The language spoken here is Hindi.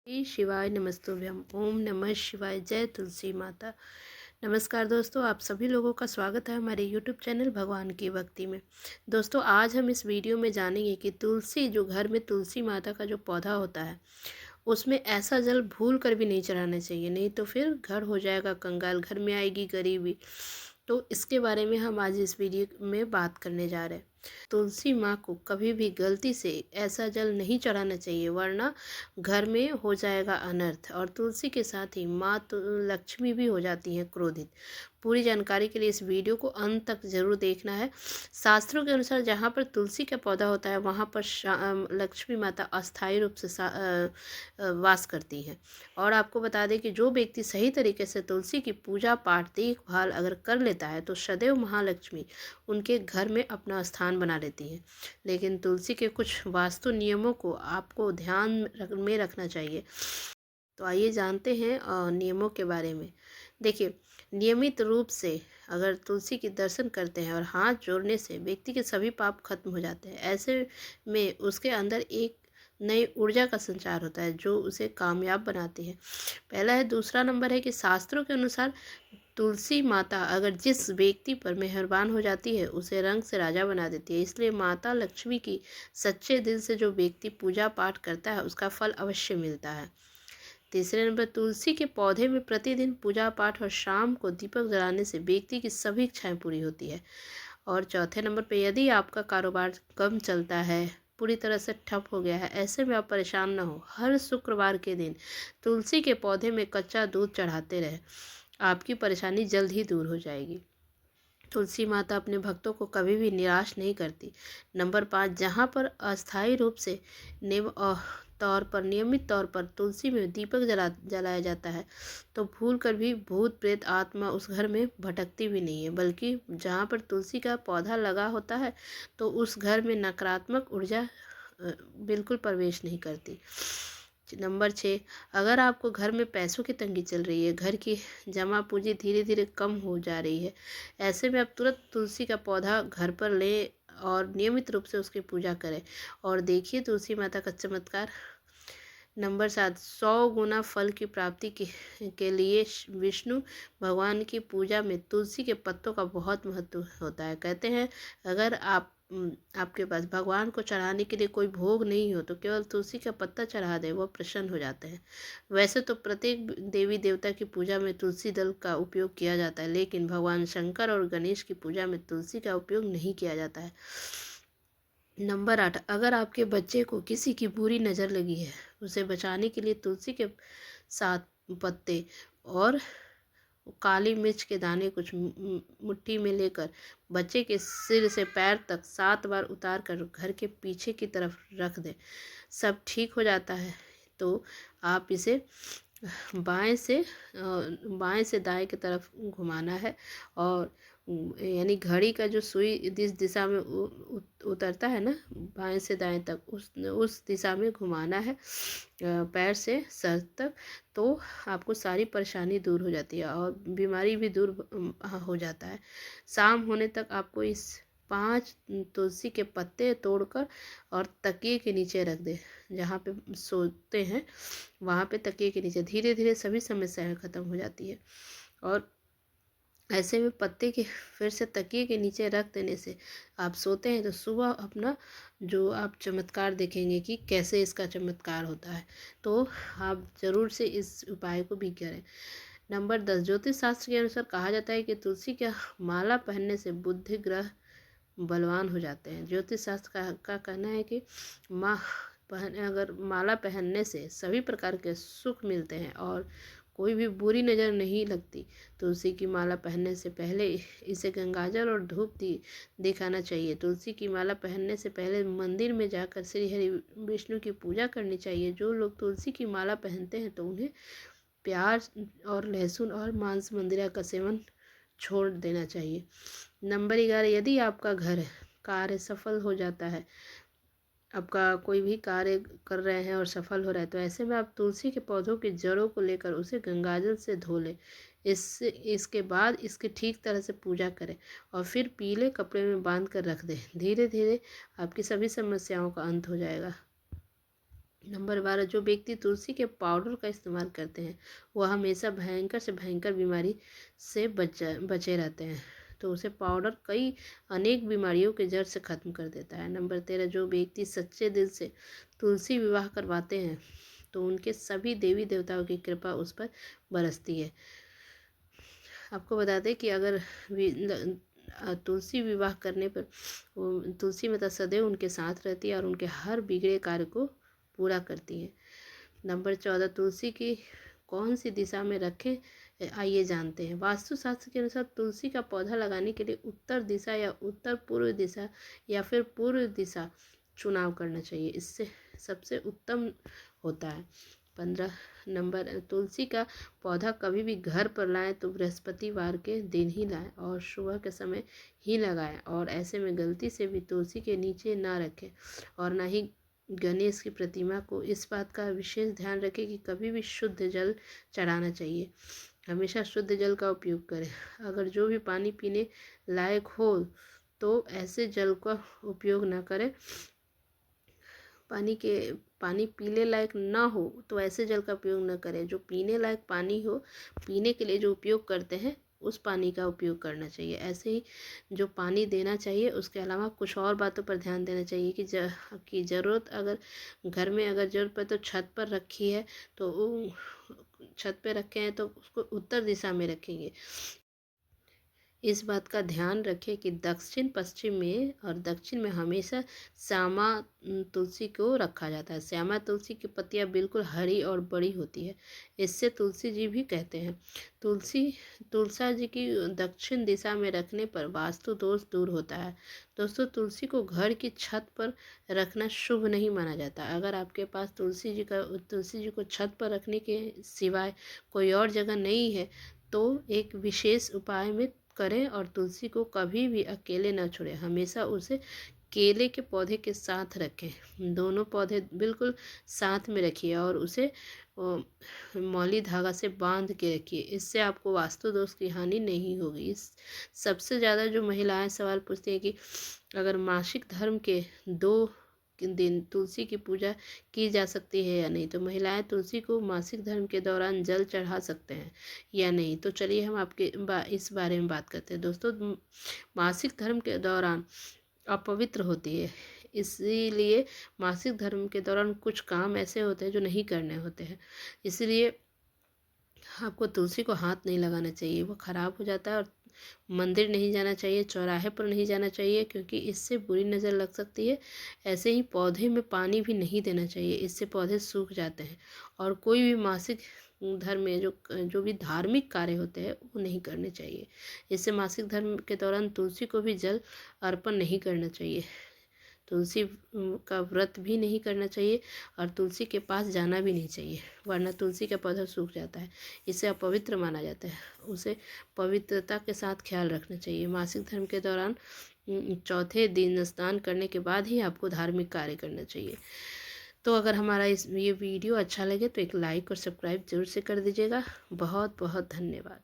श्री शिवाय नमस्तुभ्यम। ओम नमः शिवाय। जय तुलसी माता। नमस्कार दोस्तों, आप सभी लोगों का स्वागत है हमारे यूट्यूब चैनल भगवान की भक्ति में। दोस्तों, आज हम इस वीडियो में जानेंगे कि तुलसी, जो घर में तुलसी माता का जो पौधा होता है, उसमें ऐसा जल भूल कर भी नहीं चढ़ाना चाहिए, नहीं तो फिर घर हो जाएगा कंगाल, घर में आएगी गरीबी। तो इसके बारे में हम आज इस वीडियो में बात करने जा रहे हैं। तुलसी माँ को कभी भी गलती से ऐसा जल नहीं चढ़ाना चाहिए, वरना घर में हो जाएगा अनर्थ। और तुलसी के साथ ही माँ तो लक्ष्मी भी हो जाती हैं क्रोधित। पूरी जानकारी के लिए इस वीडियो को अंत तक जरूर देखना है। शास्त्रों के अनुसार जहाँ पर तुलसी का पौधा होता है, वहाँ पर लक्ष्मी माता अस्थायी रूप से वास करती हैं। और आपको बता दें कि जो व्यक्ति सही तरीके से तुलसी की पूजा पाठ देखभाल अगर कर लेता है, तो सदैव महालक्ष्मी उनके घर में अपना स्थान बना लेती है। लेकिन तुलसी के कुछ वास्तु नियमों को आपको ध्यान में रखना चाहिए। तो आइए जानते हैं नियमों के बारे में। देखिए, नियमित रूप से अगर तुलसी के दर्शन करते हैं और हाथ जोड़ने से व्यक्ति के सभी पाप खत्म हो जाते हैं। ऐसे में उसके अंदर एक नई ऊर्जा का संचार होता है, जो उसे कामयाब बनाती है। पहला है। दूसरा नंबर है कि शास्त्रों के अनुसार तुलसी माता अगर जिस व्यक्ति पर मेहरबान हो जाती है, उसे रंग से राजा बना देती है। इसलिए माता लक्ष्मी की सच्चे दिल से जो व्यक्ति पूजा पाठ करता है, उसका फल अवश्य मिलता है। तीसरे नंबर, तुलसी के पौधे में प्रतिदिन पूजा पाठ और शाम को दीपक जलाने से व्यक्ति की सभी इच्छाएं पूरी होती है। और चौथे नंबर पे, यदि आपका कारोबार कम चलता है, पूरी तरह से ठप हो गया है, ऐसे में आप परेशान न हो। हर शुक्रवार के दिन तुलसी के पौधे में कच्चा दूध चढ़ाते रहे, आपकी परेशानी जल्द ही दूर हो जाएगी। तुलसी माता अपने भक्तों को कभी भी निराश नहीं करती। नंबर 5, जहाँ पर अस्थायी रूप से नियमित तौर पर तुलसी में दीपक जलाया जाता है, तो भूल कर भी भूत प्रेत आत्मा उस घर में भटकती भी नहीं है। बल्कि जहाँ पर तुलसी का पौधा लगा होता है, तो उस घर में नकारात्मक ऊर्जा बिल्कुल प्रवेश नहीं करती। नंबर 6, अगर आपको घर में पैसों की तंगी चल रही है, घर की जमा पूंजी धीरे धीरे कम हो जा रही है, ऐसे में आप तुरंत तुलसी का पौधा घर पर लें और नियमित रूप से उसकी पूजा करें और देखिए तुलसी माता का चमत्कार। नंबर 7, 100 गुना फल की प्राप्ति के लिए विष्णु भगवान की पूजा में तुलसी के पत्तों का बहुत महत्व होता है। कहते हैं, अगर आपके पास भगवान को चढ़ाने के लिए कोई भोग नहीं हो, तो केवल तुलसी का पत्ता चढ़ा दे, वो प्रसन्न हो जाते हैं। वैसे तो प्रत्येक देवी देवता की पूजा में तुलसी दल का उपयोग किया जाता है, लेकिन भगवान शंकर और गणेश की पूजा में तुलसी का उपयोग नहीं किया जाता है। नंबर 8, अगर आपके बच्चे को किसी की बुरी नज़र लगी है, उसे बचाने के लिए तुलसी के 7 पत्ते और काली मिर्च के दाने कुछ मुट्ठी में लेकर बच्चे के सिर से पैर तक 7 बार उतार कर घर के पीछे की तरफ रख दें, सब ठीक हो जाता है। तो आप इसे बाएं से दाएं की तरफ घुमाना है, और यानी घड़ी का जो सुई जिस दिशा में उतरता है ना, बाएं से दाएं तक, उस दिशा में घुमाना है पैर से सर तक। तो आपको सारी परेशानी दूर हो जाती है और बीमारी भी दूर हो जाता है। शाम होने तक आपको इस 5 तुलसी के पत्ते तोड़कर और तकिए के नीचे रख दें। जहाँ पे सोते हैं, वहाँ पे तकिए के नीचे धीरे धीरे सभी समस्याएं खत्म हो जाती है। और ऐसे में पत्ते के फिर से तकिए के नीचे रख देने से आप सोते हैं, तो सुबह अपना जो आप चमत्कार देखेंगे कि कैसे इसका चमत्कार होता है। तो आप ज़रूर से इस उपाय को भी करें। नंबर 10, ज्योतिष शास्त्र के अनुसार कहा जाता है कि तुलसी का माला पहनने से बुद्धि ग्रह बलवान हो जाते हैं। ज्योतिष शास्त्र का कहना है कि अगर माला पहनने से सभी प्रकार के सुख मिलते हैं और कोई भी बुरी नज़र नहीं लगती। तुलसी की माला पहनने से पहले इसे गंगाजल और धूप दिखाना चाहिए। तुलसी की माला पहनने से पहले मंदिर में जाकर श्री हरि विष्णु की पूजा करनी चाहिए। जो लोग तुलसी की माला पहनते हैं, तो उन्हें प्याज और लहसुन और मांस मंदिरा का सेवन छोड़ देना चाहिए। नंबर 11, यदि आपका घर कार्य सफल हो जाता है, आपका कोई भी कार्य कर रहे हैं और सफल हो रहा है, तो ऐसे में आप तुलसी के पौधों की जड़ों को लेकर उसे गंगाजल से धो लें। इसके बाद इसकी ठीक तरह से पूजा करें और फिर पीले कपड़े में बांध कर रख दें। धीरे धीरे आपकी सभी समस्याओं का अंत हो जाएगा। नंबर 12, जो व्यक्ति तुलसी के पाउडर का इस्तेमाल करते हैं वह हमेशा भयंकर से भयंकर बीमारी से बचे रहते हैं। तो उसे पाउडर कई अनेक बीमारियों के जड़ से ख़त्म कर देता है। नंबर 13, जो व्यक्ति सच्चे दिल से तुलसी विवाह करवाते हैं तो उनके सभी देवी देवताओं की कृपा उस पर बरसती है। आपको बता दें कि अगर तुलसी विवाह करने पर तुलसी माता सदैव उनके साथ रहती है और उनके हर बिगड़े कार्य को पूरा करती है। नंबर 14, तुलसी की कौन सी दिशा में रखें, आइए जानते हैं। वास्तुशास्त्र के अनुसार तुलसी का पौधा लगाने के लिए उत्तर दिशा या उत्तर पूर्व दिशा या फिर पूर्व दिशा चुनाव करना चाहिए, इससे सबसे उत्तम होता है। 15 नंबर, तुलसी का पौधा कभी भी घर पर लाएं तो बृहस्पतिवार के दिन ही लाएं और सुबह के समय ही लगाएं, और ऐसे में गलती से भी तुलसी के नीचे ना रखें और ना ही गणेश की प्रतिमा को। इस बात का विशेष ध्यान रखें कि कभी भी शुद्ध जल चढ़ाना चाहिए, हमेशा शुद्ध जल का उपयोग करें। अगर जो भी पानी पीने लायक हो तो ऐसे जल का उपयोग ना करें। पानी पीने लायक ना हो तो ऐसे जल का उपयोग न करें। जो पीने लायक पानी हो, पीने के लिए जो उपयोग करते हैं उस पानी का उपयोग करना चाहिए। ऐसे ही जो पानी देना चाहिए उसके अलावा कुछ और बातों पर ध्यान देना चाहिए कि ज़रूरत अगर घर में अगर ज़रूरत पड़े तो छत पर रखी है तो छत पे रखे हैं तो उसको उत्तर दिशा में रखेंगे। इस बात का ध्यान रखें कि दक्षिण पश्चिम में और दक्षिण में हमेशा श्यामा तुलसी को रखा जाता है। श्यामा तुलसी की पत्तियां बिल्कुल हरी और बड़ी होती है, इससे तुलसी जी भी कहते हैं। तुलसा जी की दक्षिण दिशा में रखने पर वास्तु दोष दूर होता है। दोस्तों, तुलसी को घर की छत पर रखना शुभ नहीं माना जाता। अगर आपके पास तुलसी जी को छत पर रखने के सिवाय कोई और जगह नहीं है तो एक विशेष उपाय में करें और तुलसी को कभी भी अकेले न छोड़ें, हमेशा उसे केले के पौधे के साथ रखें। दोनों पौधे बिल्कुल साथ में रखिए और उसे मौली धागा से बांध के रखिए, इससे आपको वास्तु दोष की हानि नहीं होगी। इस सबसे ज़्यादा जो महिलाएं सवाल पूछती हैं कि अगर मासिक धर्म के 2 दिन तुलसी की पूजा की जा सकती है या नहीं, तो महिलाएं तुलसी को मासिक धर्म के दौरान जल चढ़ा सकते हैं या नहीं। तो चलिए हम इस बारे में बात करते हैं। दोस्तों, मासिक धर्म के दौरान अपवित्र होती है, इसीलिए मासिक धर्म के दौरान कुछ काम ऐसे होते हैं जो नहीं करने होते हैं, इसलिए आपको तुलसी को हाथ नहीं लगाना चाहिए, वो ख़राब हो जाता है। और मंदिर नहीं जाना चाहिए, चौराहे पर नहीं जाना चाहिए क्योंकि इससे बुरी नज़र लग सकती है। ऐसे ही पौधे में पानी भी नहीं देना चाहिए, इससे पौधे सूख जाते हैं। और कोई भी मासिक धर्म में जो भी धार्मिक कार्य होते हैं वो नहीं करने चाहिए। इससे मासिक धर्म के दौरान तुलसी को भी जल अर्पण नहीं करना चाहिए, तुलसी का व्रत भी नहीं करना चाहिए और तुलसी के पास जाना भी नहीं चाहिए, वरना तुलसी का पौधा सूख जाता है, इसे अपवित्र माना जाता है। उसे पवित्रता के साथ ख्याल रखना चाहिए। मासिक धर्म के दौरान चौथे दिन स्नान करने के बाद ही आपको धार्मिक कार्य करना चाहिए। तो अगर हमारा ये वीडियो अच्छा लगे तो एक लाइक और सब्सक्राइब जरूर से कर दीजिएगा। बहुत बहुत धन्यवाद।